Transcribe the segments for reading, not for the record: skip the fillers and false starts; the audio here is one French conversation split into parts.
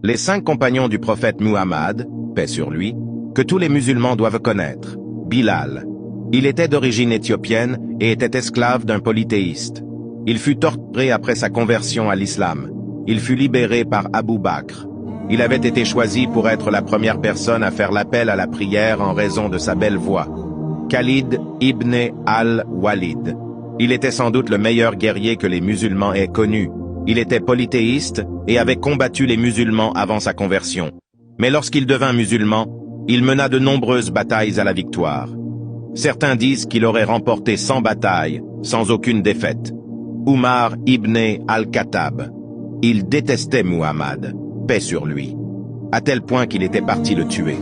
Les 5 compagnons du prophète Muhammad, paix sur lui, que tous les musulmans doivent connaître. Bilal. Il était d'origine éthiopienne et était esclave d'un polythéiste. Il fut torturé après sa conversion à l'islam. Il fut libéré par Abu Bakr. Il avait été choisi pour être la première personne à faire l'appel à la prière en raison de sa belle voix. Khalid ibn al-Walid. Il était sans doute le meilleur guerrier que les musulmans aient connu. Il était polythéiste et avait combattu les musulmans avant sa conversion. Mais lorsqu'il devint musulman, il mena de nombreuses batailles à la victoire. Certains disent qu'il aurait remporté 100 batailles, sans aucune défaite. Umar ibn al-Khattab. Il détestait Muhammad, paix sur lui, à tel point qu'il était parti le tuer.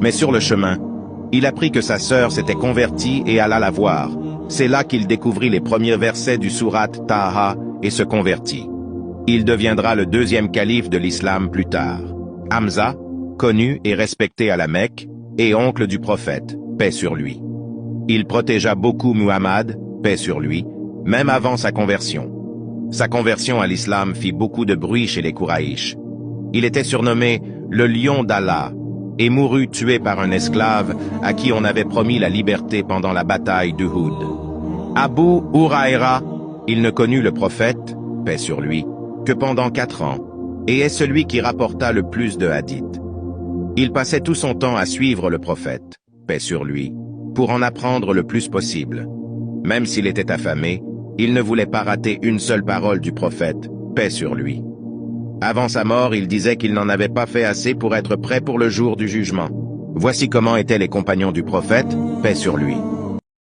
Mais sur le chemin, il apprit que sa sœur s'était convertie et alla la voir. C'est là qu'il découvrit les premiers versets du Surat Taha et se convertit. Il deviendra le 2e calife de l'islam plus tard. Hamza, connu et respecté à la Mecque, et oncle du prophète, paix sur lui. Il protégea beaucoup Muhammad, paix sur lui, même avant sa conversion. Sa conversion à l'islam fit beaucoup de bruit chez les Kouraïch. Il était surnommé le lion d'Allah et mourut tué par un esclave à qui on avait promis la liberté pendant la bataille d'Uhud. Abu Huraïra, il ne connut le prophète, paix sur lui, que pendant 4 ans, et est celui qui rapporta le plus de hadiths. Il passait tout son temps à suivre le prophète, paix sur lui, pour en apprendre le plus possible. Même s'il était affamé, il ne voulait pas rater une seule parole du prophète, paix sur lui. Avant sa mort, il disait qu'il n'en avait pas fait assez pour être prêt pour le jour du jugement. Voici comment étaient les compagnons du prophète, paix sur lui.